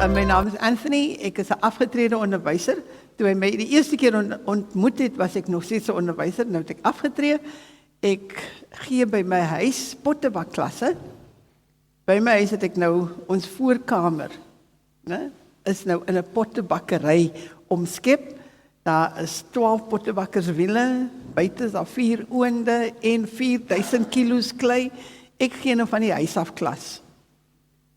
My naam is Anthony, ek is 'n afgetrede onderwyser. Toe hy my die eerste keer ontmoet het, was ek nog steeds 'n onderwyser, nou het ek afgetree. Ek gee by my huis pottebakklasse. By my huis het ek nou ons voorkamer, né, is nou in 'n pottebakkery omskep. Daar is 12 pottebakkerswiele, buite is daar 4 oonde en 4000 kilos klei. Ek gee nou van die huis af klas.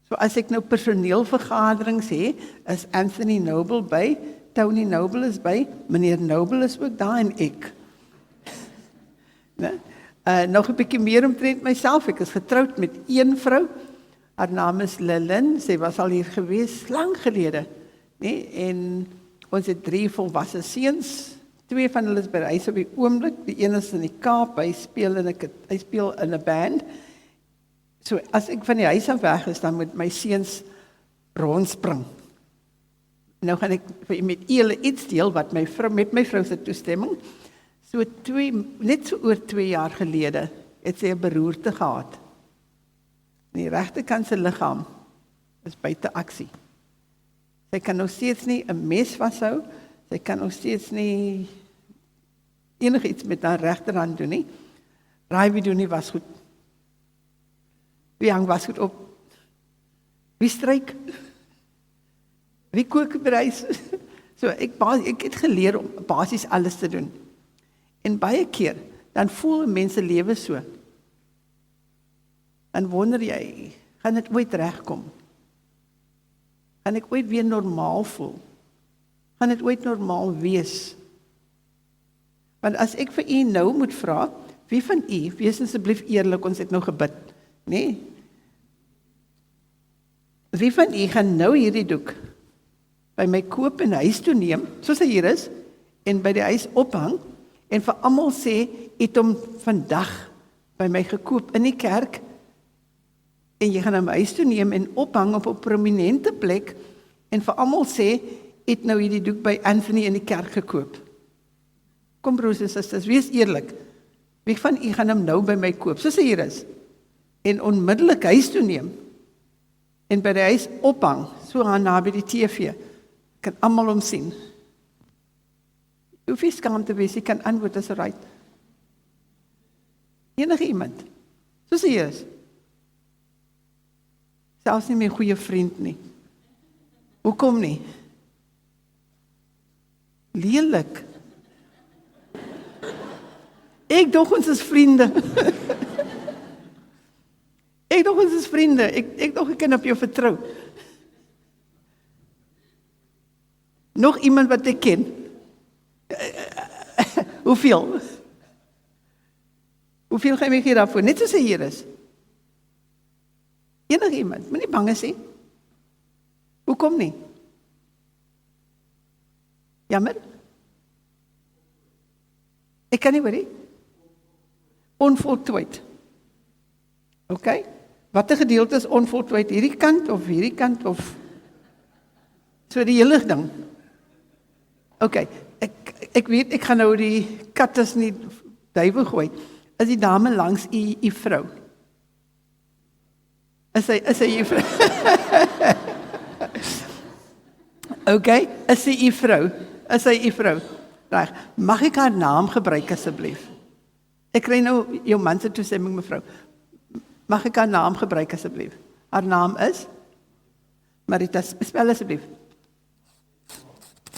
So as ek nou personeelvergaderings hê, is Anthony Noble by, Tony Noble is by, meneer Noble is ook daar en ek. Nog 'n bietjie meer omtrent myself. Ek is getroud met een vrou. Haar naam is Lilin. Sy was al hier gewees lang gelede, nee? En ons het 3 volwasse seuns. 2 van hulle is by die huis op die oomblik. Die een is in die Kaap. Hy speel in 'n band. So as ek van die huis af weg is, dan moet my seuns rondspring. Nou gaan ek met julle iets deel wat met my vrou se toestemming. So net so oor 2 jaar gelede het sy 'n beroerte gehad. Die regterkant se liggaam is buite aksie. Sy kan nog steeds nie 'n mes vashou. Sy kan nog steeds nie enigiets met haar regterhand doen nie. Raai doen nie was goed. Wie hang was goed op? Wie stryk? Wie kook by huis? So ek het geleer om basies alles te doen. En baie keer dan voel mense lewe so. Dan wonder jy, gaan dit ooit regkom? Gaan ek ooit weer normaal voel? Gaan dit ooit normaal wees? Want as ek vir u nou moet vra, wie van u, wees asseblief eerlik, ons het nou gebid, nee? Wie van u gaan nou hierdie doek by my koop en huis toe neem, soos hy hier is, en by die huis ophang, en vir almal sê, het hom vandag by my gekoop in die kerk, en jy gaan hom huis toe neem en ophang op 'n prominente plek, en vir almal sê, het nou hierdie doek by Anthony in die kerk gekoop. Kom broers en susters, wees eerlik. Wie van u gaan hom nou by my koop, soos hy hier is, en onmiddellik huis toe neem, en by die huis ophang, so aan naby die TV, kan almal hom sien. Hoef jy skaam te wees, jy kan antwoord as right. Enige iemand, soos hy is. Selfs nie my goeie vriend nie. Hoekom nie? Lelik. Ek dog ons is vriende. Ek dog ons is vriende. Ek dog ek kan op jou vertrou. Nog iemand wat ek ken? Hoeveel? Hoeveel gaan jy gee daarvoor? Net soos hy hier is. Enige iemand, moenie bang is nie. Hoekom nie? Jammer? Ek kan nie hoor nie. Onvoltooid. OK? Watter gedeelte is onvoltooid? Hierdie kant of so die hele ding? OK, ek weet, ek gaan nou die kat as nie duiwel gooi. Is die dame langs u vrou? Is sy u vrou? OK, is sy u vrou? Is sy u vrou? Reg, mag ek haar naam gebruik asseblief? Ek kry nou jou man se toestemming, mevrou. Mag ek haar naam gebruik asseblief? Haar naam is? Marita, spel asseblief.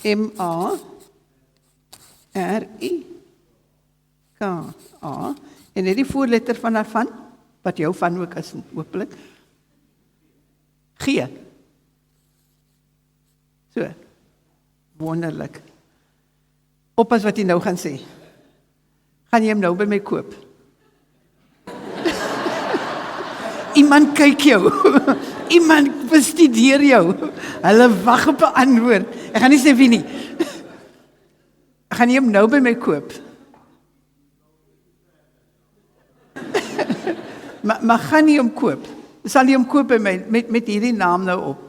M-A-R-I-K-A. En net die voorletter van haar van, wat jou van ook is, hopelik. G. So. Wonderlik. Oppas wat jy nou gaan sê. Gaan jy hom nou by my koop? Iemand kyk jou. Iemand bestudeer jou. Hulle wag op 'n antwoord. Ek gaan nie sê wie nie. Gaan jy hom nou by my koop? maar gaan jy hom koop? Sal jy hom koop by my met hierdie naam nou op?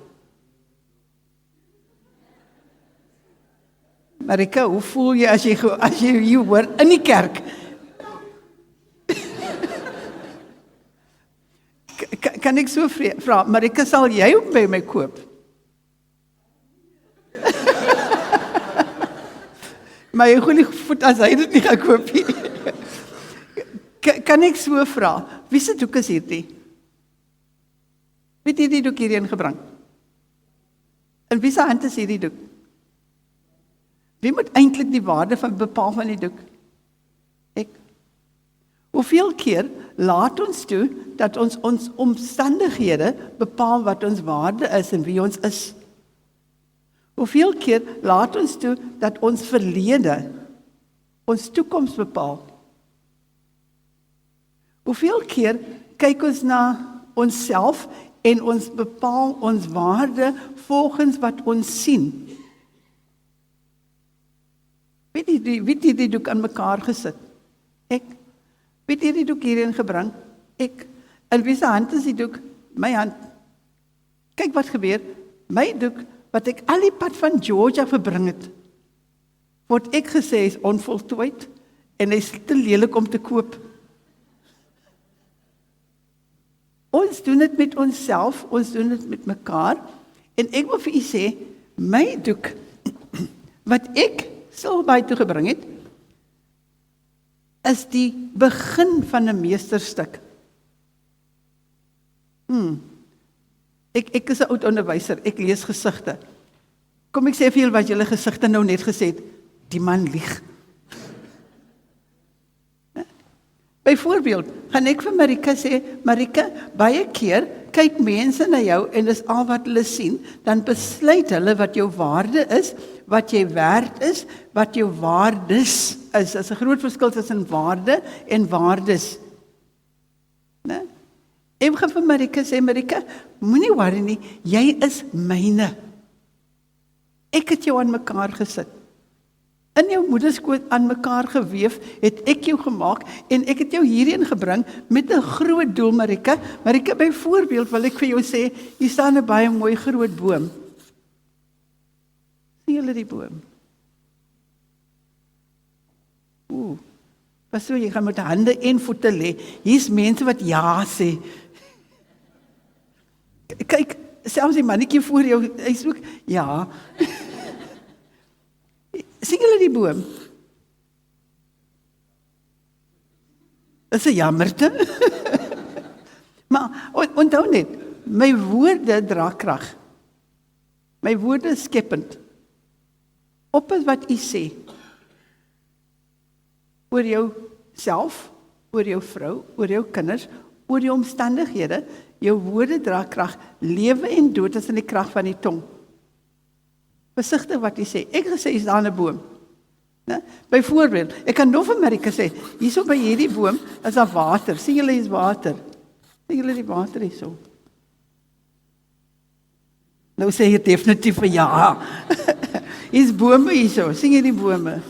Marika, hoe voel jy as jy hier hoor in die kerk? Kan ek so vra, Marika, sal jy ook by my koop? my goeie voet as hy dit nie gaan koop nie. Kan ek so vra, wie se doek is hierdie? Wie het hierdie doek hierheen gebring? En wie se hand is hierdie doek? Wie moet eintlik die waarde van bepaal van die doek? Ek. Hoeveel keer laat ons toe dat ons omstandighede bepaal wat ons waarde is en wie ons is? Hoeveel keer laat ons toe dat ons verlede ons toekoms bepaal? Hoeveel keer kyk ons na onsself en ons bepaal ons waarde volgens wat ons sien? Wie het die doek aan mekaar gesit? Ek. Wie het die doek hierin gebring? Ek. En wie se hand is die doek? My hand. Kyk wat gebeur. My doek, wat ek al die pad van Georgia verbring het, word ek gesê is onvoltooid en hy is te lelik om te koop. Ons doen dit met onsself, ons doen dit met mekaar, en ek wil vir u sê, my doek, wat ek Silbaai toe gebring het, is die begin van 'n meesterstuk. Ek is 'n oud onderwyser, ek lees gesigte. Kom ek sê vir julle wat julle gesigte nou net gesê het, die man lieg. Byvoorbeeld, gaan ek vir Marika sê, Marika, baie keer kyk mense na jou en dis al wat hulle sien, dan besluit hulle wat jou waarde is, wat jy werd is, wat jou waardes is. Daar's 'n groot verskil tussen waarde en waardes. Né? Ek gaan vir Marika sê, Marika, moenie worry nie, jy is myne. Ek het jou aan mekaar gesit. In jou moederskoot aan mekaar geweef, het ek jou gemaak, en ek het jou hierheen gebring met 'n groot doel, Marika. Marika, byvoorbeeld wil ek vir jou sê, hier staan 'n baie mooi groot boom. Sien julle die boom? Pas so, jy gaan met hande en voete lê. Hier's mense wat ja sê. Kyk, selfs die mannetjie voor jou, hy's ook, ja. Sien julle die boom? Dis 'n jammerte. Maar onthou net, my woorde dra krag. My woorde is skepend. Op is wat u sê. Oor jou self, oor jou vrou, oor jou kinders, oor jou omstandighede, jou woorde dra krag. Lewe en dood is in die krag van die tong. Versigtig wat jy sê. Ek gesê is daar 'n boom. Ne? Byvoorbeeld, ek kan nog vir Marika sê, hierso by hierdie boom is daar water. Sien julle hier's water? Sien julle die water hierso? Nou sê jy definitief ja. Hier's bome hierso. Sien jy die bome?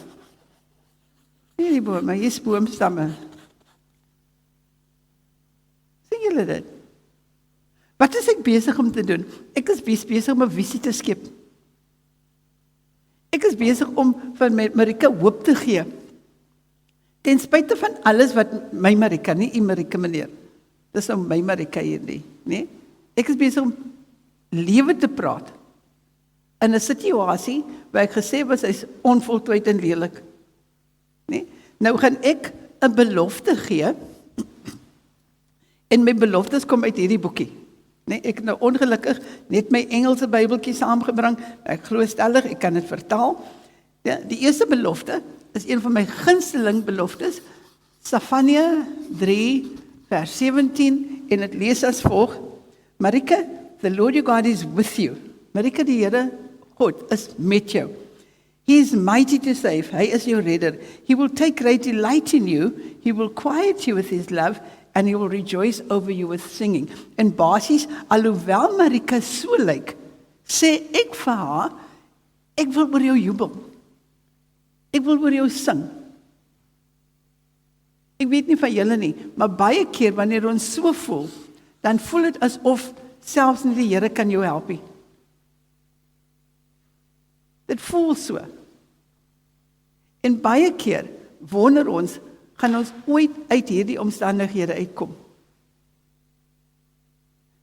Sien jy die bome? Hier's boomstamme. Sien julle dit? Wat is ek besig om te doen? Ek is besig om 'n visie te skep. Ek is besig om vir Marika hoop te gee. Ten spyte van alles wat my Marika, nie u Marika meneer. Dis nou my Marika hierdie, né? Ek is besig om lewe te praat. In 'n situasie waar ek gesê was hy's onvoltooid en lelik. Né? Nou gaan ek 'n belofte gee. En my beloftes kom uit hierdie boekie. Nee, ek nou ongelukkig net my Engelse Bybeltjie saamgebring. Ek glo stellig, ek kan dit vertaal. Ja, die eerste belofte is een van my gunsteling beloftes. Sefanja 3 vers 17 en dit lees as volg: Marika, the Lord your God is with you. Marika, die Here God is met jou. He is mighty to save. Hy is jou redder. He will take great delight in you. He will quiet you with his love. And he will rejoice over you with singing. En basies, alhoewel Marika so lyk, sê ek vir haar, ek wil oor jou jubel. Ek wil oor jou sing. Ek weet nie van julle nie, maar baie keer wanneer ons so voel, dan voel dit asof selfs nie die Here kan jou help nie. Dit voel so. En baie keer wonder ons, gaan ons ooit uit hierdie omstandighede uitkom.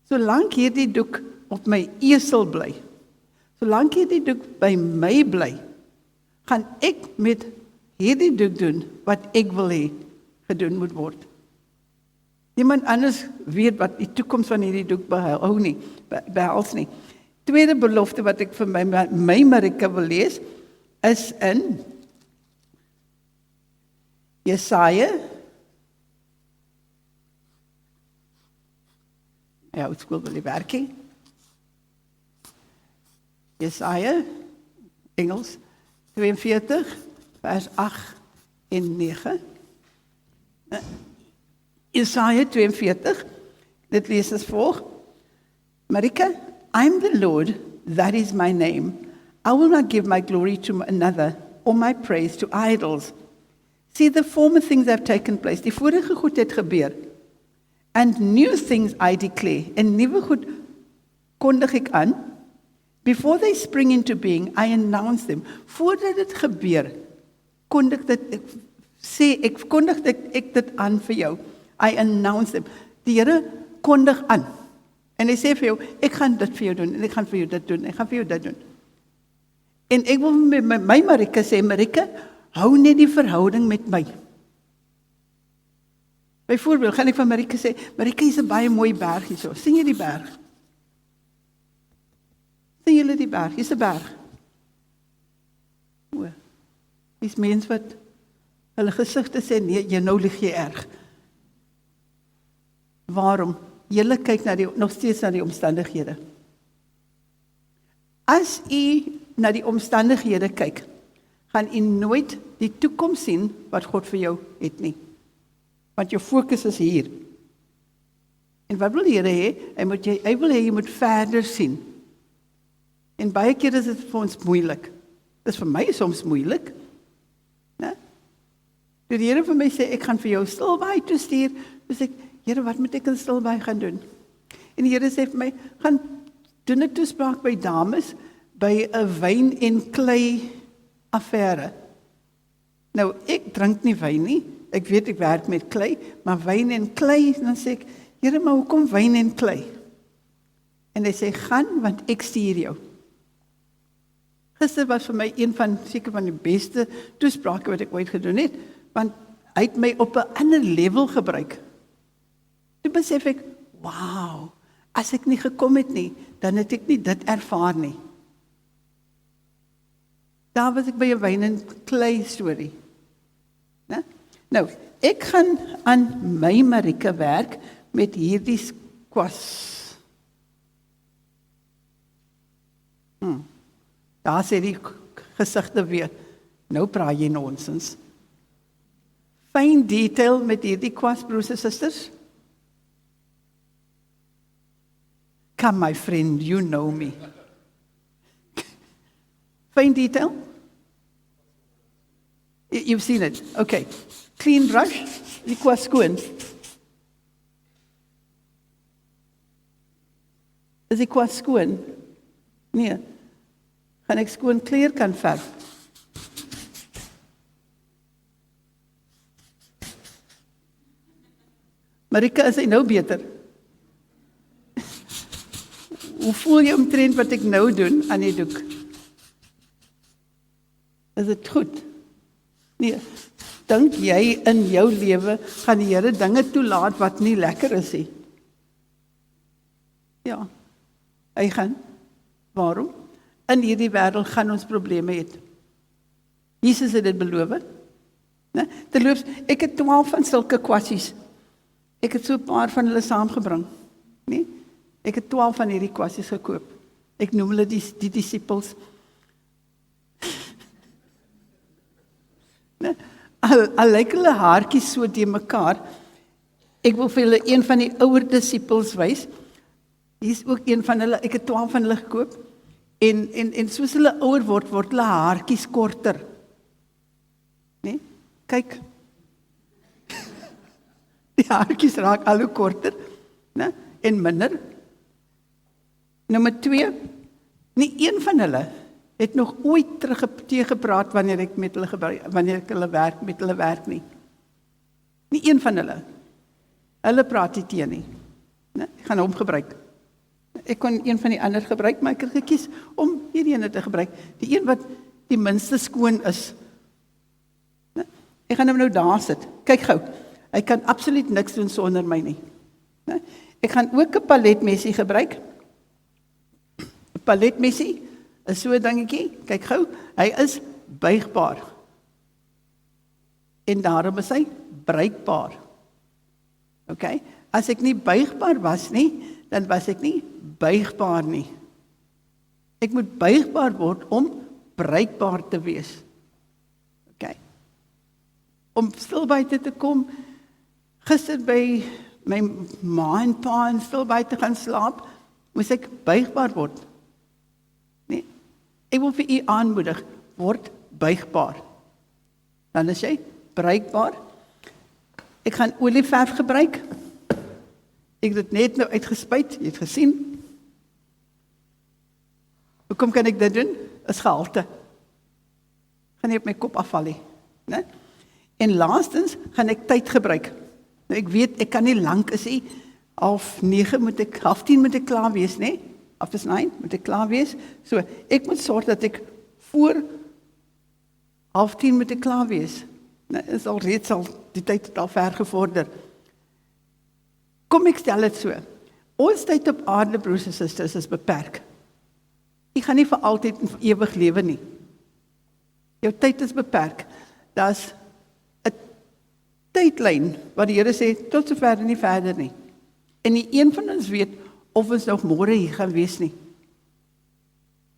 Solank hierdie doek op my esel bly, solank hierdie doek by my bly, gaan ek met hierdie doek doen wat ek wil hê gedoen moet word. Niemand anders weet wat die toekoms van hierdie doek behels nie. Tweede belofte wat ek vir my Marika wil lees, is in Jesaja. Ja, het skool wil die werking. Jesaja, Engels, 42, vers 8 en 9. Jesaja 42, dit lees as volg. Marika, I'm the Lord, that is my name. I will not give my glory to another, or my praise to idols. See, the former things have taken place. Die vorige goed het gebeur. And new things I declare. En nuwe goed kondig ek aan. Before they spring into being, I announce them. Voordat dit gebeur, kondig ek dit aan vir jou. I announce them. Die Here kondig aan. En hy sê vir jou, ek gaan dit vir jou doen, en ek gaan vir jou dit doen, ek gaan vir jou dit doen. En ek wil met my Marika sê, Marika, hou net die verhouding met my. Byvoorbeeld, gaan ek van Marika sê, Marika, hier is 'n baie mooi berg hierso. Sien jy die berg? Sien julle die berg? Hier is 'n berg. O, dis mens wat hulle gesigte sê, nee, jy nou lieg jy erg. Waarom? Julle kyk nog steeds na die omstandighede. As u na die omstandighede kyk, gaan u nooit die toekoms sien wat God vir jou het nie. Want jou fokus is hier. En wat wil die Here hê? Hy wil hê jy moet verder sien. En baie keer is dit vir ons moeilik. Dit is vir my soms moeilik. Né? Toe die Here vir my sê, ek gaan vir jou Stilbaai toestuur, dus ek, Here, wat moet ek in Stilbaai gaan doen? En die Here sê vir my, gaan doen 'n toespraak by dames, by 'n wyn en klei affære. Nou, ek drink nie wyn nie, ek weet ek werk met klei, maar wyn en klei, dan sê ek, Here, maar hoekom wyn en klei? En hy sê, gaan, want ek stuur jou. Gister was vir my seker van die beste toesprake wat ek ooit gedoen het, want hy het my op 'n ander level gebruik. Toe besef ek, wow, as ek nie gekom het nie, dan het ek nie dit ervaar nie. Daar was ek by 'n wyn en klei storie. Ne? Nou, ek gaan aan my Marika werk met hierdie kwas. Daar sê die gesigte weer, nou praat jy nonsens. Fyn detail met hierdie kwas, broers en susters. Come, my friend, you know me. Fine detail? You've seen it. Okay. Clean brush. Die kwas skoon. Is die kwas skoon? Nee. Gaan ek skoon kleur kan verf? Marika, is hy nou beter? Hoe voel jy omtrent wat ek nou doen aan die doek? Is dit goed? Nee, dink jy in jou lewe gaan die Here dinge toelaat wat nie lekker is nie? Ja, hy gaan. Waarom? In hierdie wêreld gaan ons probleme hê. Jesus het dit beloof. Né? Terloops, ek het 12 van sulke kwassies. Ek het so 'n paar van hulle saamgebring, né? Ek het 12 van hierdie kwassies gekoop. Ek noem hulle die disippels. Al lyk hulle haartjies so te mekaar. Ek wil vir julle een van die ouer disippels wys. Hier is ook een van hulle, ek het 12 van hulle gekoop. En soos hulle ouer word hulle haartjies korter. Nee? Kyk. Die haartjies raak al hoe korter, né? En minder. Nommer 2, nie een van hulle het nog ooit teëgepraat wanneer ek met hulle werk nie. Nie een van hulle. Hulle praat nie teen nie. Nee, ek gaan hom gebruik. Ek kon een van die ander gebruik, maar ek het gekies om hierdie ene te gebruik. Die een wat die minste skoon is. Nee, ek gaan hom nou daar sit. Kyk gou, hy kan absoluut niks doen sonder my nie. Nee, ek gaan ook 'n paletmesie gebruik. 'n Paletmesie is so 'n dingetjie, kyk gou, hy is buigbaar. En daarom is hy bruikbaar. OK? As ek nie buigbaar was nie, dan was ek nie buigbaar nie. Ek moet buigbaar word om bruikbaar te wees. OK? Om stil buite te kom, gister by my ma en pa en stil buite gaan slaap, moes ek buigbaar word. Nee, ek wil vir u aanmoedig, word buigbaar. Dan is jy bruikbaar. Ek gaan olieverf gebruik. Ek het dit net nou uitgespuit, jy het gesien. Hoekom kan ek dit doen? Is gehalte. Gaan nie op my kop afval nie, né? En laastens gaan ek tyd gebruik. Nou ek weet ek kan nie lank is nie. 8:30 moet ek klaar wees, né? 8:30 moet ek klaar wees. So ek moet sorg dat ek voor 9:30 moet ek klaar wees. Nou, is al reeds al die tyd het al ver gevorder. Kom ek stel dit so. Ons tyd op aarde, broers en susters, is beperk. Jy gaan nie vir altyd en vir ewig lewe nie. Jou tyd is beperk. Daar's 'n tydlyn wat die Here sê tot sover en nie verder nie. En nie een van ons weet of ons nog môre hier gaan wees nie.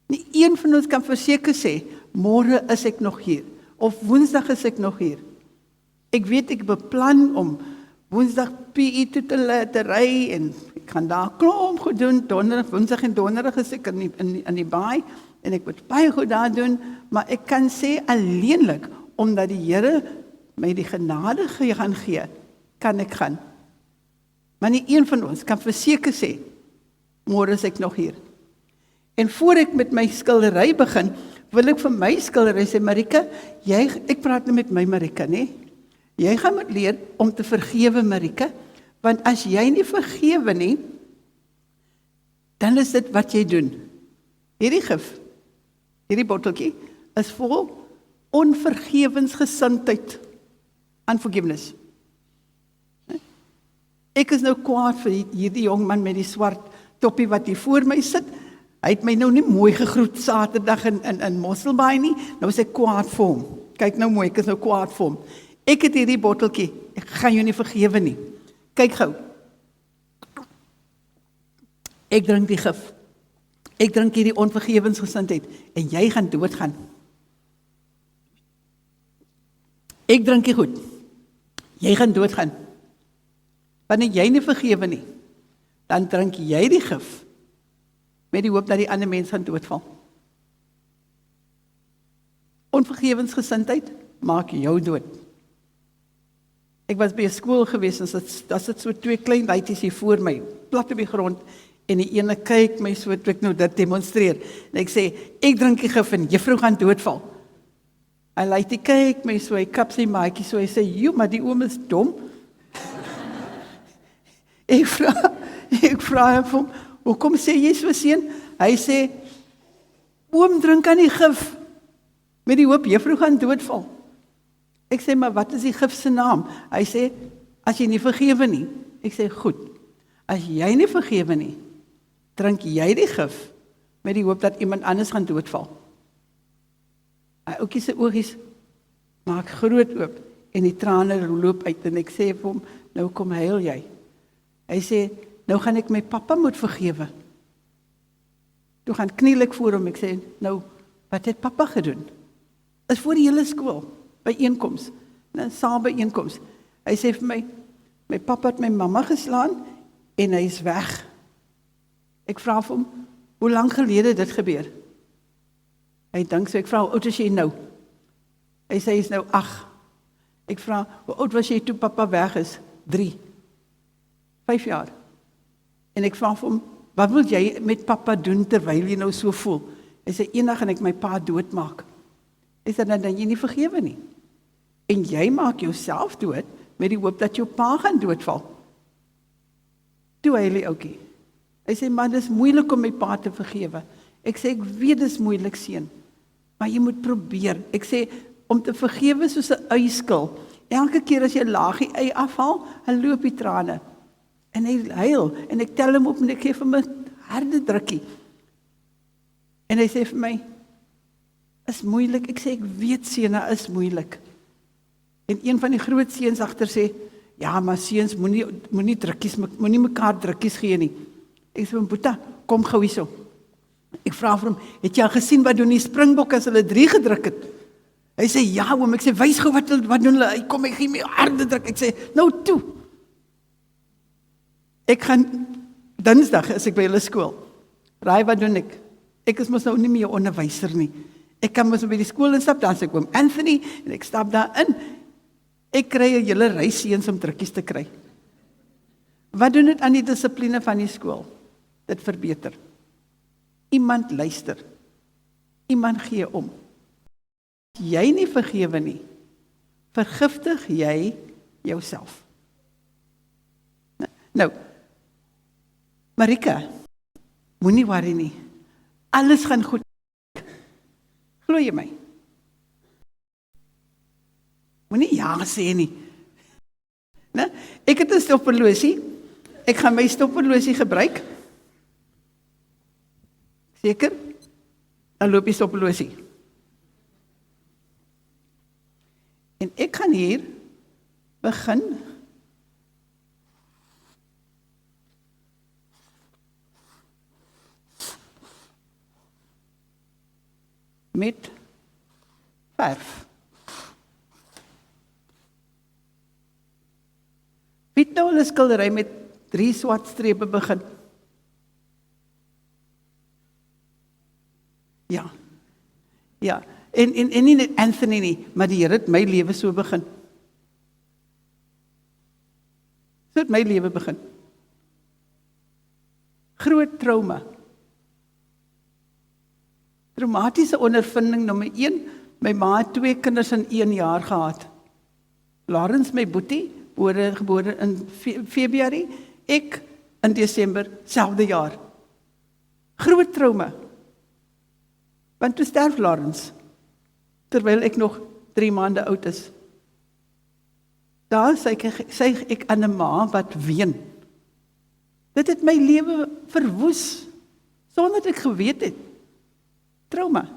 Nie een van ons kan verseker sê môre is ek nog hier of Woensdag is ek nog hier. Ek weet ek beplan om Woensdag PE toe te ry en ek gaan daar klomp goed doen. Donderdag, Woensdag en Donderdag is ek in die baai en ek moet baie goed daar doen, maar ek kan sê alleenlik omdat die Here my die genade gaan gee, kan ek gaan. Maar nie een van ons kan verseker sê môre is ek nog hier. En voor ek met my skildery begin, wil ek vir my skildery sê, Marika, ek praat nou met my Marika, né? Jy gaan moet leer om te vergewe, Marika, want as jy nie vergewe nie, dan is dit wat jy doen. Hierdie gif, hierdie botteltjie, is vol onvergewensgesindheid, unforgiveness. Ek is nou kwaad vir hierdie jong man met die swart toppie wat hier voor my sit. Hy het my nou nie mooi gegroet Saterdag in Mosselbaai nie, nou is ek kwaad vir hom. Kyk nou mooi, ek is nou kwaad vir hom. Ek het hierdie botteltjie, ek gaan jou nie vergewe nie. Kyk gou. Ek drink die gif. Ek drink hierdie onvergewensgesindheid en jy gaan doodgaan. Ek drink die goed. Jy gaan doodgaan. Wanneer jy nie vergewe nie, dan drink jy die gif met die hoop dat die ander mens gaan doodval. Onvergewensgesindheid maak jou dood. Ek was by 'n skool gewees en daar sit so twee klein luitjies hier voor my, plat op die grond, en die ene kyk my so toe ek nou dit demonstreer. En ek sê, ek drink die gif en juffrou gaan doodval. Hy luitie kyk my so, hy kap sy maatjie so, hy sê, "Jo, maar die oom is dom." Ek vra hom, "Hoekom sê jy so, seun?" Hy sê, "Oom drink aan die gif met die hoop juffrou gaan doodval." Ek sê, "Maar wat is die gif se naam?" Hy sê, "As jy nie vergewe nie." Ek sê, "Goed. As jy nie vergewe nie, drink jy die gif met die hoop dat iemand anders gaan doodval." Hy ouetjie se oogies maak groot oop en die trane loop uit en ek sê vir hom, "Nou kom huil jy." Hy sê, "Nou gaan ek my pappa moet vergewe." Toe gaan kniel ek voor hom, ek sê, "Nou, wat het pappa gedoen?" Is voor die hele skool, byeenkoms, 'n saalbyeenkoms. Hy sê vir my, "My pappa het my mamma geslaan en hy is weg." Ek vra vir hom, "Hoe lank gelede dit gebeur?" Hy dink so, ek vra, "Hoe oud is jy nou?" Hy sê, hy is nou 8. Ek vra, "Hoe oud was jy toe pappa weg is?" 3. 5 jaar. En ek vra vir hom, "Wat wil jy met pappa doen terwyl jy nou so voel?" Hy sê, "Eendag gaan ek my pa doodmaak." Hy sê, "Dan jy nie vergewe nie. En jy maak jouself dood met die hoop dat jou pa gaan doodval." Toe hy die ouetjie. Hy sê, "Maar dis moeilik om my pa te vergewe." Ek sê, "Ek weet dis moeilik, seun. Maar jy moet probeer. Ek sê, om te vergewe soos 'n uiskil. Elke keer as jy 'n laagie ei afhaal, hy loop die trane. En hy huil, en ek tel hom op en ek gee vir my 'n harde drukkie. En hy sê vir my, is moeilik. Ek sê, ek weet Sena is moeilik. En een van die groot seuns agter sê, ja, maar seuns moenie drukkies, moenie mekaar drukkies gee nie. Ek sê, Boeta, kom gou hierso. Ek vra vir hom, het jy al gesien wat doen die Springbok as hulle 3 gedruk het? Hy sê, ja oom, ek sê, wys gou wat doen hulle, hy kom, ek gee my harde druk, ek sê, nou toe. Ek gaan, Dinsdag is ek by hulle skool. Raai, wat doen ek? Ek is mos nou nie meer onderwyser nie. Ek kan mos by die skool instap, dan sê ek oom Anthony, en ek stap daar in. Ek kry 'n hele ry seuns om drukkies te kry. Wat doen dit aan die dissipline van die skool? Dit verbeter. Iemand luister. Iemand gee om. As jy nie vergewe nie, vergiftig jy jouself. Nou, Marika, moenie worry nie. Alles gaan goed. Glo jy my? Moenie ja sê nie. Ne? Ek het 'n stopperlosie. Ek gaan my stopperlosie gebruik. Seker? Dan loop die stopperlosie. En ek gaan hier begin met verf. Wie het nou 'n skildery met 3 swart strepe begin? Ja. Ja. En nie net Anthony nie, maar die Here het my lewe so begin. So het my lewe begin. Groot trauma. Traumatiese ondervinding nommer 1, my ma het 2 kinders in 1 jaar gehad. Lawrence, my boetie, gebore in Februarie, ek in Desember, selfde jaar. Groot trauma. Want toe sterf Lawrence, terwyl ek nog 3 maande oud is. Daar sê ek aan 'n ma wat ween. Dit het my lewe verwoes, sonder dat ek geweet het. Trauma.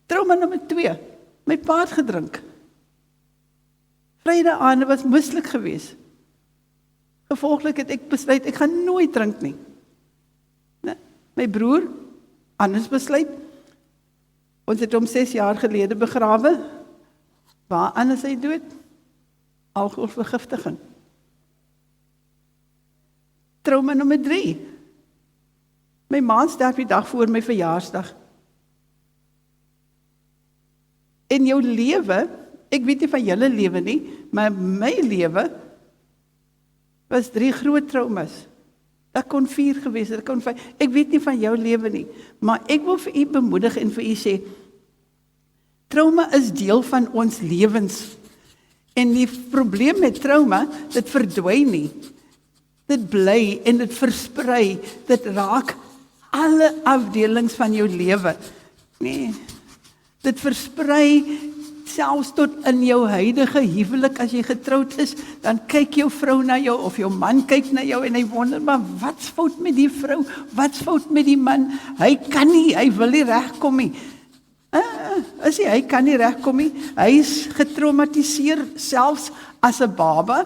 Trauma nommer 2. My pa het gedrink. Vrydag aand was moeilik geweest. Gevolglik het ek besluit, ek gaan nooit drink nie. Nee, my broer, anders besluit. Ons het hom 6 jaar gelede begrawe. Waaraan is hy dood? Alkoholvergiftiging. Trauma nommer 3. My ma sterf die dag voor my verjaarsdag. In jou lewe, ek weet nie van julle lewe nie, maar my lewe was 3 groot traumas. Dat kon 4 gewees het, dat kon 5. Ek weet nie van jou lewe nie, maar ek wil vir u bemoedig en vir u sê, trauma is deel van ons lewens. En die probleem met trauma, dit verdwyn nie. Dit bly en dit versprei. Dit raak alle afdelings van jou lewe. Nee, dit versprei selfs tot in jou huidige huwelik. As jy getroud is, dan kyk jou vrou na jou of jou man kyk na jou en hy wonder, maar wat's fout met die vrou? Wat's fout met die man? Hy kan nie, hy wil nie regkom nie. Hy kan nie regkom nie. Hy is getraumatiseer, selfs as 'n baba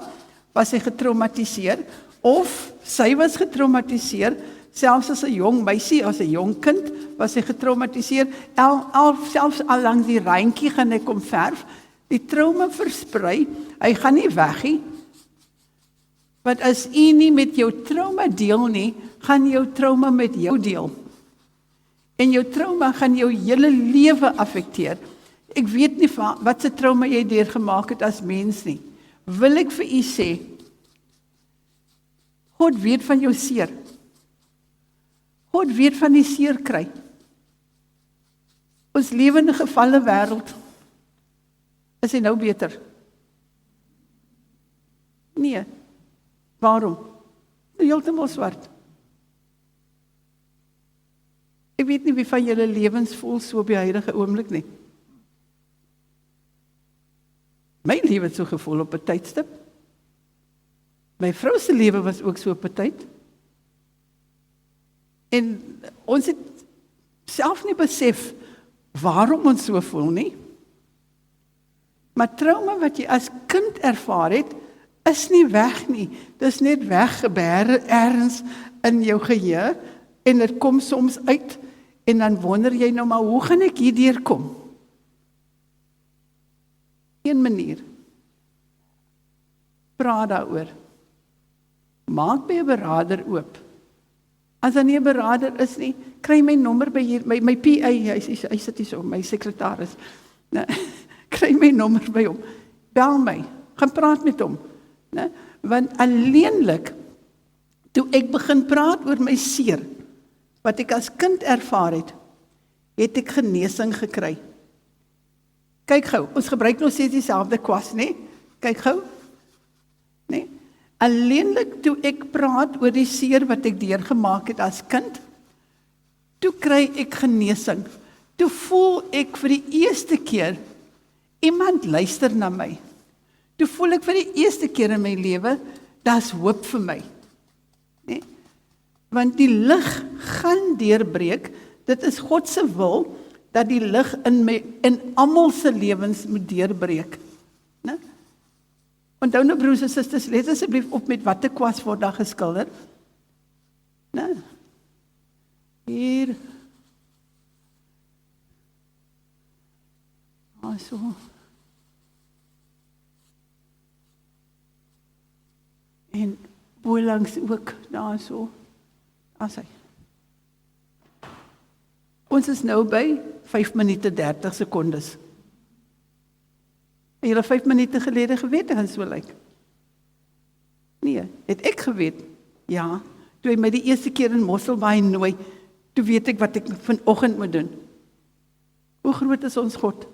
was hy getraumatiseer, of sy was getraumatiseer, selfs as 'n jong meisie, as 'n jong kind, was hy getraumatiseer, selfs al langs die randjie gaan hy kom verf, die trauma versprei, hy gaan nie weg nie, want as u nie met jou trauma deel nie, gaan jou trauma met jou deel. En jou trauma gaan jou hele lewe affekteer. Ek weet nie wat se trauma jy deurgemaak het as mens nie. Wil ek vir u sê, God weet van jou seer. God weet van die seer kry. Ons lewe in 'n gefalle wêreld. Is hy nou beter? Nee. Waarom? Heeltemal swart. Ek weet nie wie van julle lewens voel so op die huidige oomblik nie. My lewe het so gevoel op 'n tydstip. My vrou se lewe was ook so op 'n tyd. En ons het self nie besef waarom ons so voel nie. Maar trauma wat jy as kind ervaar het, is nie weg nie. Dis net weggebeere ergens in jou geheue en dit kom soms uit en dan wonder jy nou maar, hoe gaan ek hierdeur kom? Een manier. Praat daaroor. Maak by 'n beraader oop. As daar nie 'n beraader is nie, kry my nommer by hier, my PA, hy sit hier so, my sekretaris. Nee, kry my nommer by hom. Bel my, gaan praat met hom. Nee, want alleenlik, toe ek begin praat oor my seer, wat ek as kind ervaar het ek genesing gekry. Kyk gou, ons gebruik nog steeds dieselfde kwas, né? Kyk gou. Né? Alleenlik toe ek praat oor die seer wat ek deurgemaak het as kind, toe kry ek genesing. Toe voel ek vir die eerste keer, iemand luister na my. Toe voel ek vir die eerste keer in my lewe, daar's hoop vir my. Nee? Want die lig gaan deurbreek, dit is God se wil, dat die lig in almal se lewens moet deurbreek. Nee? Onthou nou broers en susters, let asseblief op met watter kwas word daar geskilder. Nee? Hier. So. En boelangs ook daar so. As hy. Ons is nou by 5 minute 30 sekondes. Het julle 5 minute gelede geweet hoe so lyk? Nee, het ek geweet? Ja, toe hy my die eerste keer in Mosselbaai nooi, toe weet ek wat ek vanoggend moet doen. Hoe groot is ons God?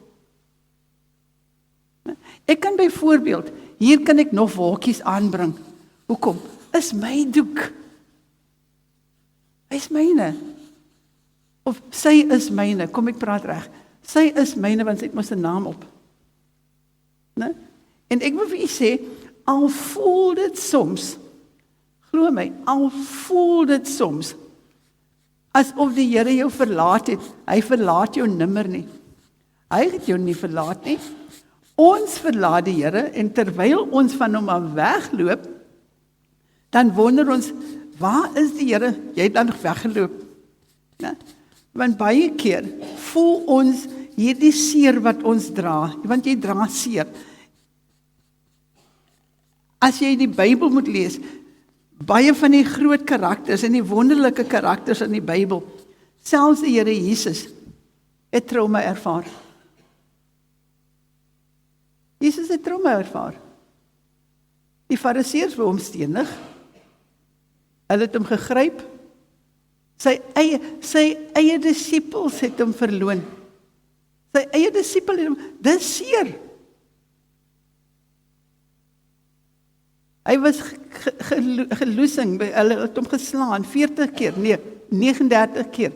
Ek kan byvoorbeeld, hier kan ek nog wolkies aanbring. Hoekom? Is my doek. Hy is myne. Of sy is myne, kom ek praat reg. Sy is myne, want sy het mos 'n naam op. Ne? En ek wil vir u sê, al voel dit soms, glo my, al voel dit soms, asof die Here jou verlaat het, hy verlaat jou nimmer nie. Hy het jou nie verlaat nie. Ons verlaat die Here, en terwyl ons van hom af wegloop, dan wonder ons, waar is die Here? Jy het dan nog weggeloop. Ne? Want baie keer voel ons hierdie seer wat ons dra, want jy dra seer. As jy die Bybel moet lees, baie van die groot karakters en die wonderlike karakters in die Bybel, selfs die Here Jesus, het trauma ervaar. Jesus het trauma ervaar. Die Fariseërs wou hom stenig. Hulle het hom gegryp. Sy eie disippels het hom verloon. Sy eie disipel het hom, dis seer. Hy was geloosing, hulle het hom geslaan 40 keer, nee, 39 keer,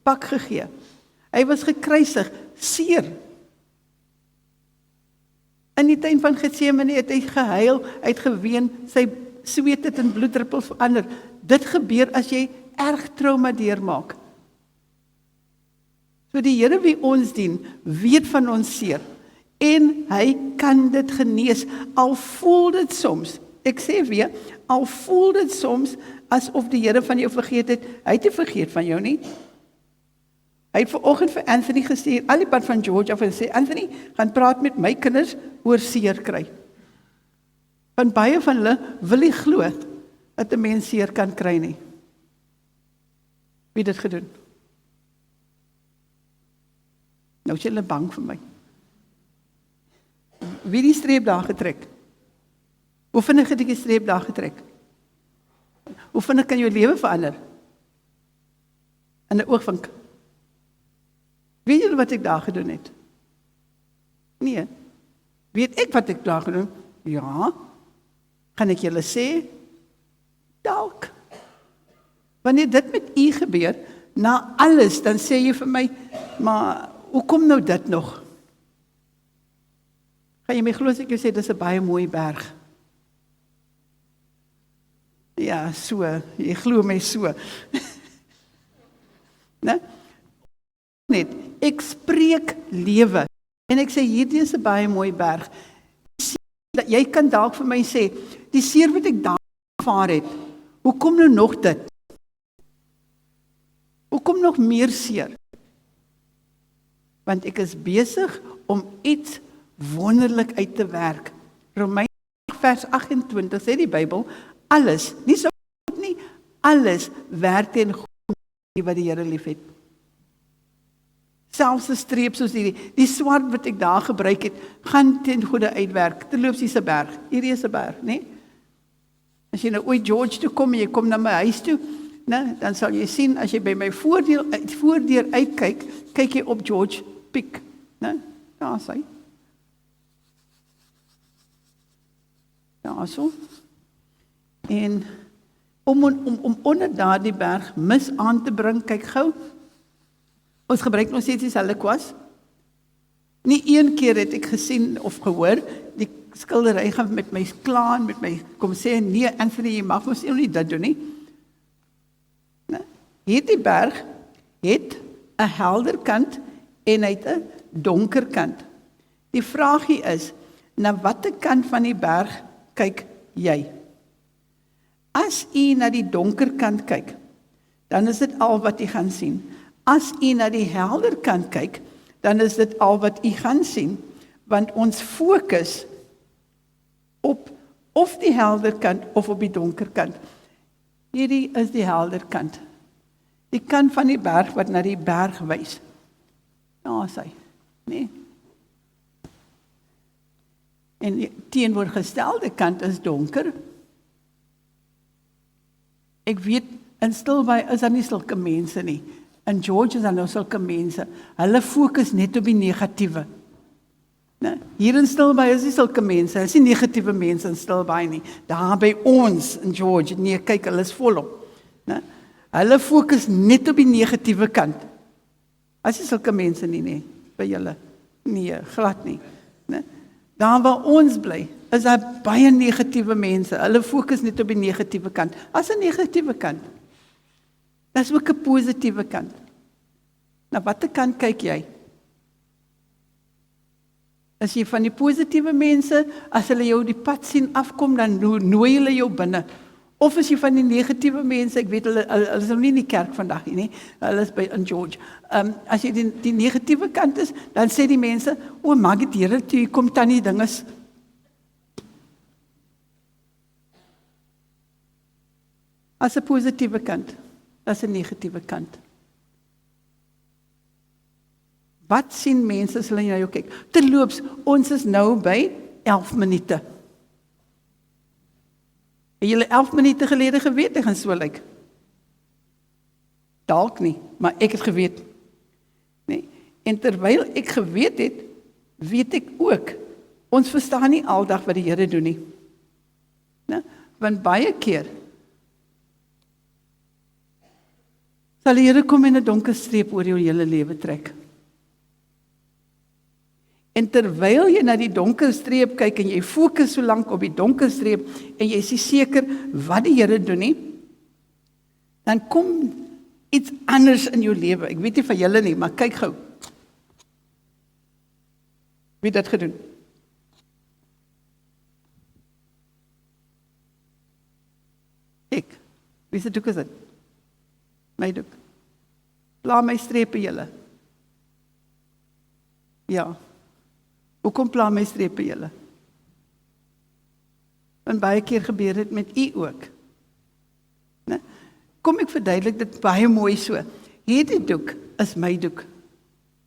pak gegee. Hy was gekruisig, seer. In die tuin van Getsemane het hy gehuil, hy het geween, sy sweet het in bloeddruppels verander. Dit gebeur as jy erg trauma deurmaak. So die Here wie ons dien, weet van ons seer, en hy kan dit genees, al voel dit soms, ek sê weer, al voel dit soms, asof die Here van jou vergeet het, hy het nie vergeet van jou nie. Hy het vanoggend vir Anthony gestuur, al die pad van Georgia, en sê, Anthony, gaan praat met my kinders oor seer kry. Want baie van hulle wil nie glo, dat 'n mens seer kan kry nie. Wie het dit gedoen? Nou is julle bang vir my. Wie die streep daar getrek? Hoe vinnig het ek die streep daar getrek? Hoe vinnig kan jou lewe verander? In 'n oogwink. Weet julle wat ek daar gedoen het? Nee. Weet ek wat ek daar gedoen het? Ja. Kan ek julle sê? Dalk. Wanneer dit met u gebeur, na alles, dan sê jy vir my, maar hoekom nou dit nog? Gaan jy my glo as ek jou sê, dis 'n baie mooi berg? Ja, so, jy glo my so. Né? Net, ek spreek lewe, en ek sê, hierdie is 'n baie mooi berg. Jy kan dalk vir my sê, die seer wat ek daar ervaar het, hoekom nou nog dit? Hoekom nog meer seer? Want ek is besig om iets wonderlik uit te werk. Romeine vers 28 sê die Bybel, alles, nie so nie, alles werk ten goeie wat die Here liefhet. Selfs 'n streep soos die swart wat ek daar gebruik het, gaan ten goeie uitwerk. Terloops, hier's 'n berg. Hierdie is 'n berg, né? As jy nou ooit George toe kom en jy kom na my huis toe, né, dan sal jy sien as jy by my voordeur uitkyk, kyk jy op George Peak, né? Daar is hy. Daar so. En om onder daardie berg mis aan te bring, kyk gou. Ons gebruik nog steeds dieselfde kwas. Nie een keer het ek gesien of gehoor, die skildery gaan met my klaan, met my kom sê, nee Anthony, jy mag mos nie dit doen nie. Hierdie berg het 'n helder kant en hy het 'n donker kant. Die vraagie is, na watter kant van die berg kyk jy? As jy na die donker kant kyk, dan is dit al wat jy gaan sien. As jy na die helder kant kyk, dan is dit al wat jy gaan sien, want ons fokus op of die helder kant of op die donker kant. Hierdie is die helder kant. Die kant van die berg wat na die berg wys. Ja, sy, nee. En die teenoorgestelde kant is donker. Ek weet, in Stilbaai is daar nie sulke mense nie. In George is daar nou sulke mense. Hulle fokus net op die negatiewe. Nee, hier in Stilbaai is nie sulke mense. Is nie negatiewe mense in Stilbaai nie. Daar by ons in George, nee, kyk, hulle is volop. Nee, hulle fokus net op die negatiewe kant. As nie sulke mense nie, by julle. Nee, glad nie. Nee. Daar waar ons bly, is daar baie negatiewe mense. Hulle fokus net op die negatiewe kant. As 'n negatiewe kant. Dit is ook 'n positiewe kant. Na watter kant kyk jy? As jy van die positiewe mense, as hulle jou die pad sien afkom, dan nooi hulle jou binne. Of as jy van die negatiewe mense, ek weet hulle is nog nie in die kerk vandag nie, hulle is by in George. As jy die negatiewe kant is, dan sê die mense, o, maak dit Here toe, kom tannie dinges. As 'n positiewe kant, as 'n negatiewe kant. Wat sien mense as hulle na jou kyk? Terloops, ons is nou by 11 minute. Het julle 11 minute gelede geweet, ek gaan so lyk? Dalk nie, maar ek het geweet. Nee. En terwyl ek geweet het, weet ek ook, ons verstaan nie aldag wat die Here doen nie. Nee? Want baie keer sal die Here kom en 'n donker streep oor jou hele lewe trek. En terwyl jy na die donker streep kyk en jy fokus so lank op die donker streep en jy is nie seker wat die Here doen nie, dan kom iets anders in jou lewe. Ek weet nie van julle nie, maar kyk gou. Wie het dit gedoen? Ek. Wie se doek is dit? My doek. Pla my strepe julle. Ja. Hoekom pla my strepe julle? Want baie keer gebeur dit met u ook. Nee? Kom ek verduidelik dit baie mooi so. Hierdie doek is my doek.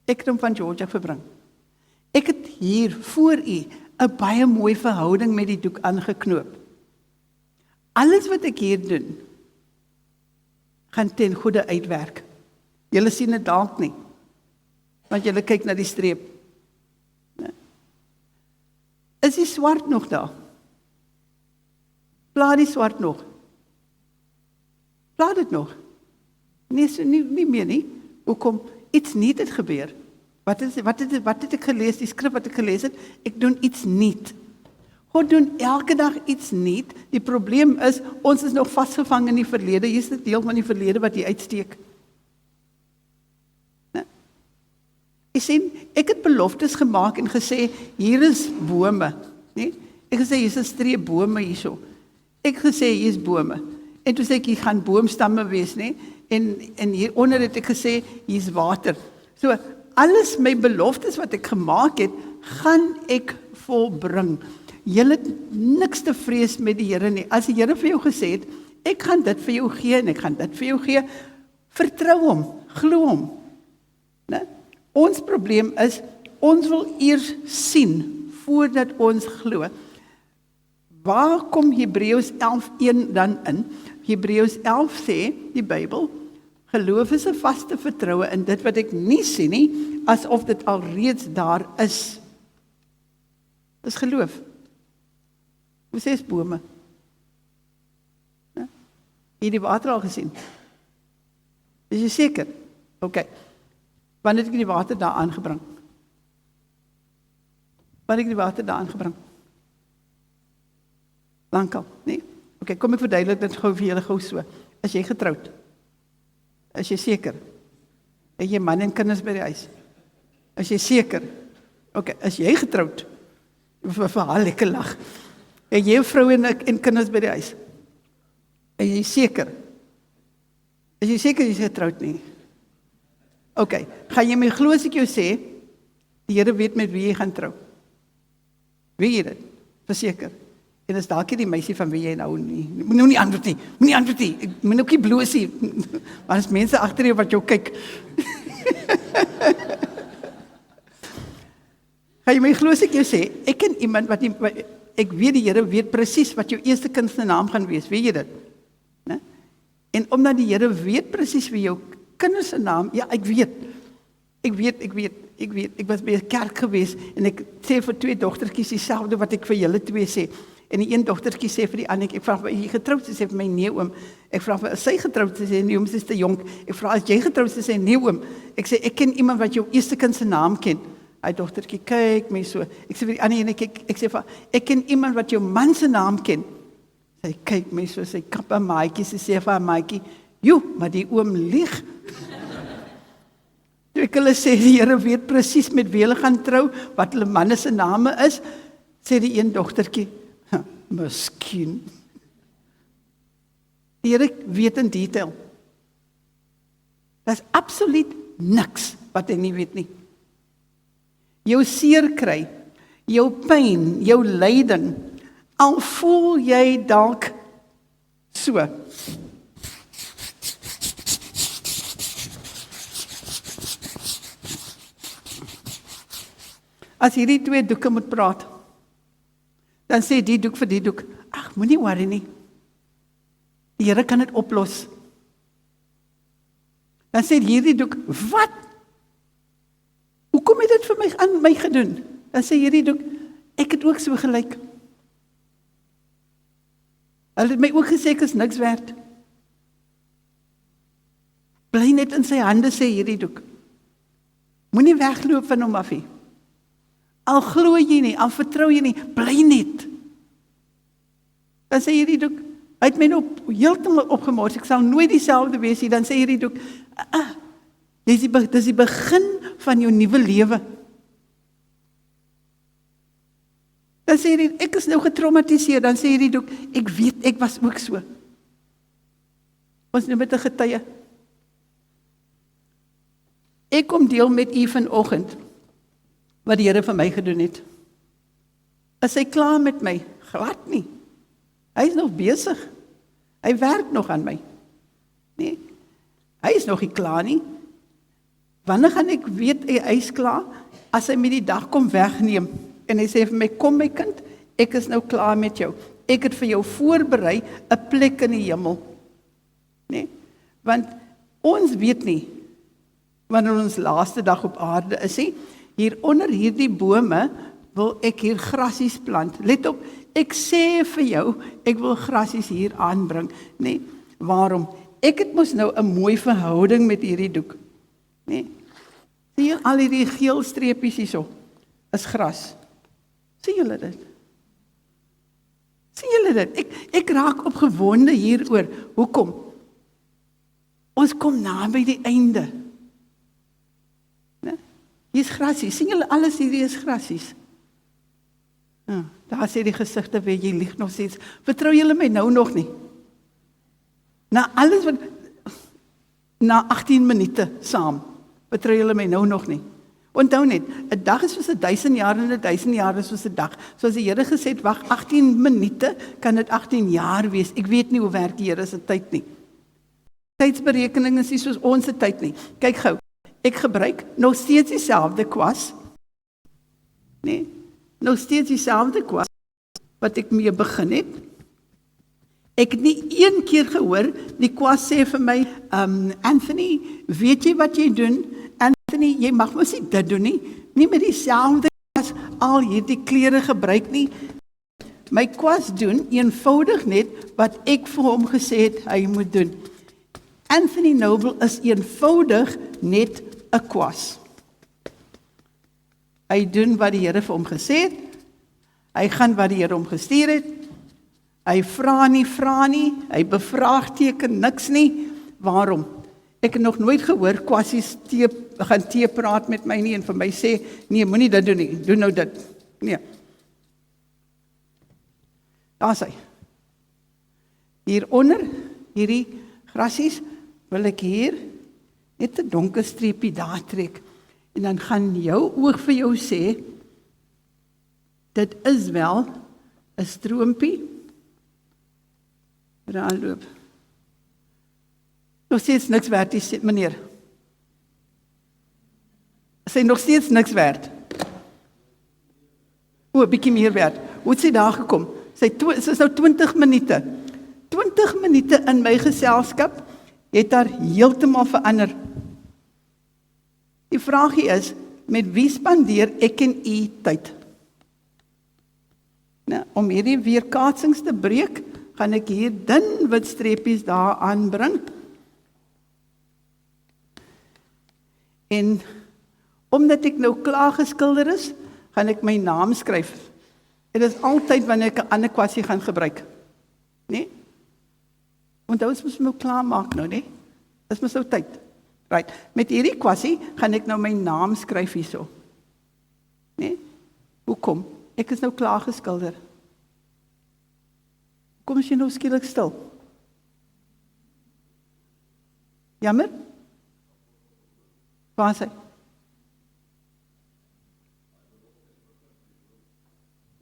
Ek het hom van Georgia verbring. Ek het hier voor u 'n baie mooi verhouding met die doek aangeknoop. Alles wat ek hier doen, gaan ten goeie uitwerk. Julle sien dit dalk nie, want julle kyk na die streep. Nee. Is die swart nog daar? Pla die swart nog? Pla dit nog? Nee, so nie meer nie. Hoekom? Iets nie dit gebeur. Wat het ek gelees, die skrif wat ek gelees het? Ek doen iets nuut. God doen elke dag iets nuut. Die probleem is, ons is nog vasgevang in die verlede. Hier is 'n deel van die verlede wat hier uitsteek. Nee. Jy sien, ek het beloftes gemaak en gesê, hier is bome. Nee? Ek gesê, hier is 'n streep bome hierso. Ek gesê, hier is bome. En toe sê ek, hier gaan boomstamme wees, nee? En hieronder het ek gesê, hier is water. So, alles my beloftes wat ek gemaak het, gaan ek volbring. Jy het niks te vrees met die Here nie. As die Here vir jou gesê het, ek gaan dit vir jou gee en ek gaan dit vir jou gee, vertrou hom, glo hom. Nee? Ons probleem is, ons wil eers sien, voordat ons glo. Waar kom Hebreërs 11:1 dan in? Hebreërs 11 sê, die Bybel, geloof is 'n vaste vertroue in dit wat ek nie sien nie, asof dit alreeds daar is. Dis geloof. Hoe sê is bome? Ja? Jy die water al gesien? Is jy seker? OK. Wanneer het ek die water daar aangebring? Wanneer het ek die water daar aangebring? Lankal, nee? OK, kom ek verduidelik dit gou vir julle gou so. Is jy getroud? Is jy seker? Het jy man en kinders by die huis? Is jy seker? OK, is jy getroud? Vir haar lekker lag. Het jy 'n vrou en kinders by die huis? Is jy seker? Is jy seker jy is getroud nie? OK, gaan jy my glo as ek jou sê, die Here weet met wie jy gaan trou? Weet jy dit? Verseker. En is dalk nie die meisie van wie jy nou nie. Moet nie antwoord nie. Moenie antwoord nie. Ek moet ook nie bloos nie. Maar as mense agter jou wat jou kyk. Gaan jy my glo as ek jou sê, ek ken iemand wat nie, ek weet die Here weet presies wat jou eerste kind se naam gaan wees. Weet jy dit? Ne? En omdat die Here weet presies wie jou kinders se naam, ja, ek weet. Ek was by 'n kerk gewees en ek sê vir 2 dogtertjies dieselfde wat ek vir julle 2 sê. En die een dogtertjie sê vir die ander, ek vra, "Is jy getroud?" Sy sê vir my, "Nee oom." Ek vra, "Is sy getroud?" Sy sê, "Nee oom, sy is te jonk." Ek vra, "Is jy getroud?" Sy sê, "Nee oom." Ek sê, "Ek ken iemand wat jou eerste kind se naam ken." Hy dogtertjie kyk my so. Ek sê vir die ander een, ek sê vir, "Ek ken iemand wat jou man se naam ken." Sy kyk my so, sy kap 'n maatjie, sy sê vir haar maatjie, "Jo, maar die oom lieg." Toe ek hulle sê, die Here weet presies met wie hulle gaan trou, wat hulle manne se name is, sê die een dogtertjie, miskien. Die Here weet in detail. Daar's absoluut niks wat hy nie weet nie. Jou seer kry, jou pyn, jou lyding, al voel jy dalk so. As hierdie 2 doeke moet praat, dan sê die doek vir die doek, ag, moenie worry nie. Die Here kan dit oplos. Dan sê hierdie doek, wat? Hoekom het dit vir my aan my gedoen? Dan sê hierdie doek, ek het ook so gelyk. Hulle het my ook gesê ek is niks werd. Bly net in sy hande, sê hierdie doek. Moenie wegloop van hom af nie. Al glo jy nie, al vertrou jy nie, bly net. Dan sê hierdie doek, hy het my nou heeltemal opgemors, ek sal nooit dieselfde wees nie. Dan sê hierdie doek, dis die begin van jou nuwe lewe. Dan sê hierdie, ek is nou getraumatiseer. Dan sê hierdie doek, ek weet, ek was ook so. Ons nou met 'n getuie. Ek kom deel met u vanoggend wat die Here vir my gedoen het. Is hy klaar met my? Glad nie. Hy is nog besig. Hy werk nog aan my. Nee. Hy is nog nie klaar nie. Wanneer gaan ek weet hy is klaar? As hy met die dag kom wegneem en hy sê vir my, kom my kind, ek is nou klaar met jou. Ek het vir jou voorberei 'n plek in die hemel. Nee. Want ons weet nie wanneer ons laaste dag op aarde is nie. Hier onder hierdie bome wil ek hier grasies plant. Let op, ek sê vir jou, ek wil grasies hier aanbring. Nee, waarom? Ek het mos nou 'n mooi verhouding met hierdie doek. Nee. Sien jy al hierdie geel streepies hierso? Is gras. Sien julle dit? Sien julle dit? Ek raak opgewonde hieroor. Hoekom? Ons kom naby die einde. Né? Hier's grasies. Sien julle alles hierdie is grasies? Ja, daar sê die gesigte weer, jy lieg nog steeds. Vertrou julle my nou nog nie? Na alles wat na 18 minute saam. Vertrou julle my nou nog nie? Onthou net, 'n dag is soos 1000 jaar en 1000 jaar is soos 'n dag. Soos die Here gesê het, wag 18 minute, kan dit 18 jaar wees. Ek weet nie hoe werk die Here se tyd nie. Tydsberekening is nie soos ons se tyd nie. Kyk gou, ek gebruik nog steeds dieselfde kwas. Nee, nog steeds dieselfde kwas wat ek mee begin het. Ek het nie een keer gehoor, die kwas sê vir my, Anthony, weet jy wat jy doen? Anthony, jy mag mos nie dit doen nie. Nie met dieselfde kwas al hierdie klere gebruik nie. My kwas doen eenvoudig net wat ek vir hom gesê het hy moet doen. Anthony Noble is eenvoudig net 'n kwas. Hy doen wat die Here vir hom gesê het. Hy gaan wat die Here hom gestuur het. Hy vra nie, hy bevraagteken niks nie. Waarom? Ek het nog nooit gehoor kwassies gaan tee praat met my nie en vir my sê, nee, moenie dit doen nie, doen nou dit. Nee. Daar is hy. Hieronder, hierdie grasies, wil ek hier net 'n donker streepie daar trek. En dan gaan jou oog vir jou sê, dit is wel 'n stroompie. Daar loop. Nog steeds niks werd, sê meneer. Sy nog steeds niks werd. O, 'n bietjie meer werd. Hoe het sy daar gekom? Sy is nou 20 minute. 20 minute in my geselskap het haar heeltemal verander. Die vraagie is, met wie spandeer ek en u tyd? Nou, om hierdie weerkaatsings te breek, gaan ek hier dun wit streepies daar aanbring. En omdat ek nou klaar geskilder is, gaan ek my naam skryf. Dit is altyd wanneer ek 'n ander kwassie gaan gebruik. Nee? Onthou ons moet nou klaar maak nou, nee? Dis mos nou tyd. Right. Met hierdie kwassie gaan ek nou my naam skryf hierso. Nee? Hoekom? Ek is nou klaar geskilder. Kom as jy nou skielik stil. Jammer? Waar is hy?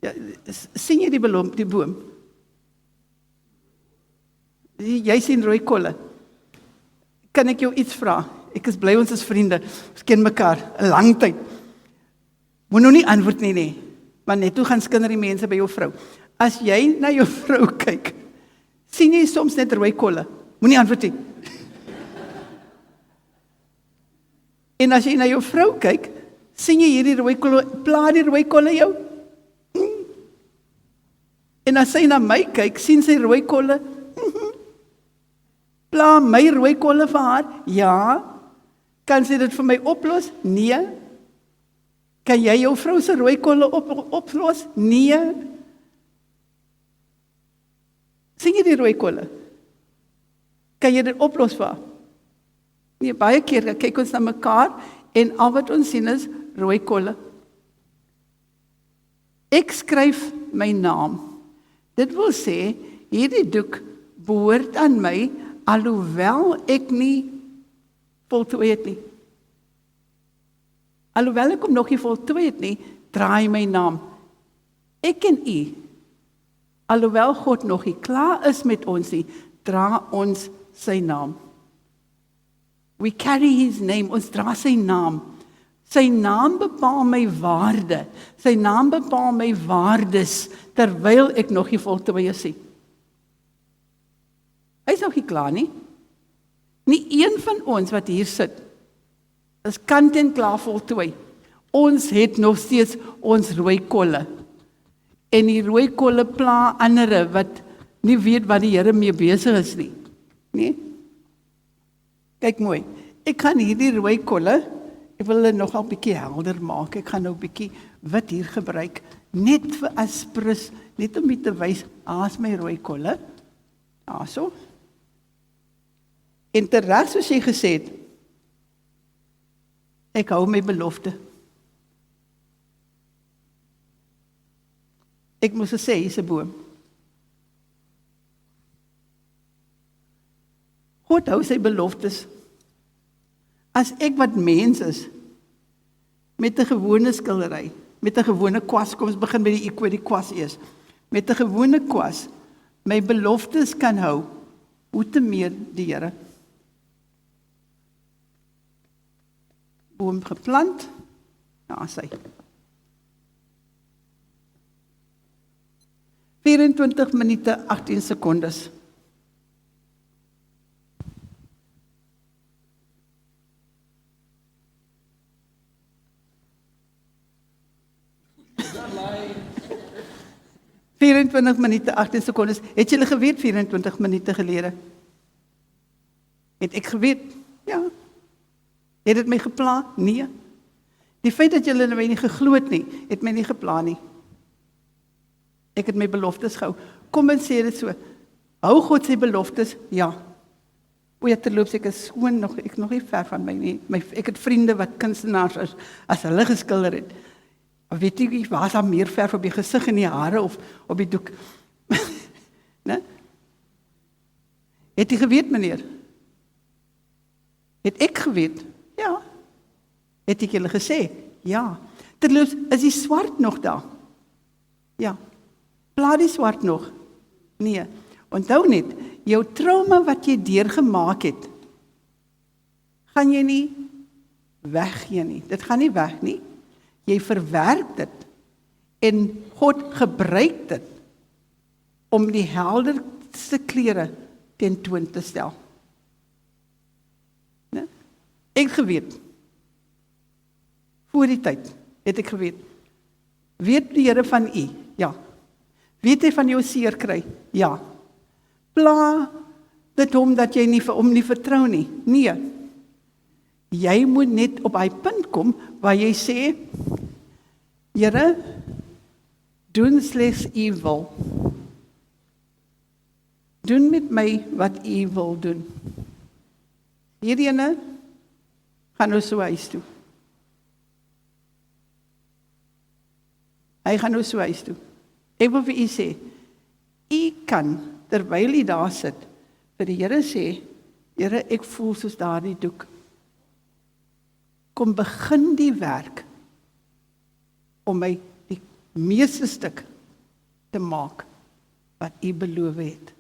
Ja, sien jy die boom? Jy sien rooi kolle. Kan ek jou iets vra? Ek is bly ons is vriende. Ons ken mekaar 'n lang tyd. Moet nou nie antwoord nie. Maar net toe gaan skinder die mense by jou vrou. As jy na jou vrou kyk, sien jy soms net rooi kolle. Moenie antwoord nie. En as jy na jou vrou kyk, sien jy hierdie rooi kolle, pla die rooi kolle jou? En as sy na my kyk, sien sy rooi kolle? Pla my rooi kolle vir haar? Ja. Kan sy dit vir my oplos? Nee. Kan jy jou vrou se rooi kolle oplos? Nee. Sien jy die rooi kolle? Kan jy dit oplos vir haar? Nee, baie keer kyk ons na mekaar en al wat ons sien is rooi kolle. Ek skryf my naam. Dit wil sê, hierdie doek behoort aan my, alhoewel ek nie voltooi het nie. Alhoewel ek hom nog nie voltooi het nie, draai my naam. Ek en u, alhoewel God nog nie klaar is met ons nie, dra ons sy naam. We carry his name, ons dra sy naam. Sy naam bepaal my waarde. Sy naam bepaal my waardes, terwyl ek nog nie voltooi is nie. Hy is nog nie klaar nie. Nie een van ons wat hier sit, is kant en klaar voltooi. Ons het nog steeds ons rooi kolle. En die rooi kolle pla ander wat nie weet wat die Here mee besig is nie. Nee? Kyk mooi. Ek gaan hierdie rooi kolle Ek wil dit nogal 'n bietjie helder maak. Ek gaan nou 'n bietjie wit hier gebruik, net vir aspres, net om mee te wys, is my rooi kolle. So. En tereg soos jy gesê het, ek hou my belofte. Ek moes sê, hier's 'n boom. God hou sy beloftes. As ek wat mens is, met 'n gewone skildery, met 'n gewone kwas, kom ons begin by die kwas eers, met 'n gewone kwas, my beloftes kan hou, hoe te meer die Here. Boom geplant, sy. 24 minute, 18 sekondes. ...24 minute, 18 sekondes. Het julle geweet 24 minute gelede? Het ek geweet? Ja. Het dit my gepla? Nee. Die feit dat julle my nie geglo het nie, het my nie gepla nie. Ek het my beloftes gehou. Kom en sê dit so. Hou God sy beloftes? Ja. Ja, terloops, ek is ek nog nie ver van my nie. Ek het vriende wat kunstenaars is, as hulle geskilder het. Weet jy, was daar meer verf op die gesig en die hare of op die doek? Ne? Het jy geweet, meneer? Het ek geweet? Ja. Het ek julle gesê? Ja. Terloops, is die swart nog daar? Ja. Pla die swart nog? Nee. Onthou net, jou trauma wat jy deurgemaak het, gaan jy nie weggee nie. Dit gaan nie weg nie. Jy verwerk dit en God gebruik dit om die helderste kleure tentoon te stel. Ne? Ek geweet. Voor die tyd het ek geweet. Weet die Here van u? Ja. Weet hy van jou seer kry? Ja. Pla dit hom dat jy nie vir hom nie vertrou nie? Nee. Jy moet net op hy punt kom waar jy sê, Here, doen slegs u wil. Doen met my wat u wil doen. Hierdie ene gaan nou so huis toe. Hy gaan nou so huis toe. Ek wil vir u sê, u kan, terwyl u daar sit, vir die Here sê, Here, ek voel soos daardie doek. Kom begin die werk om my die meeste stuk te maak wat u beloof het.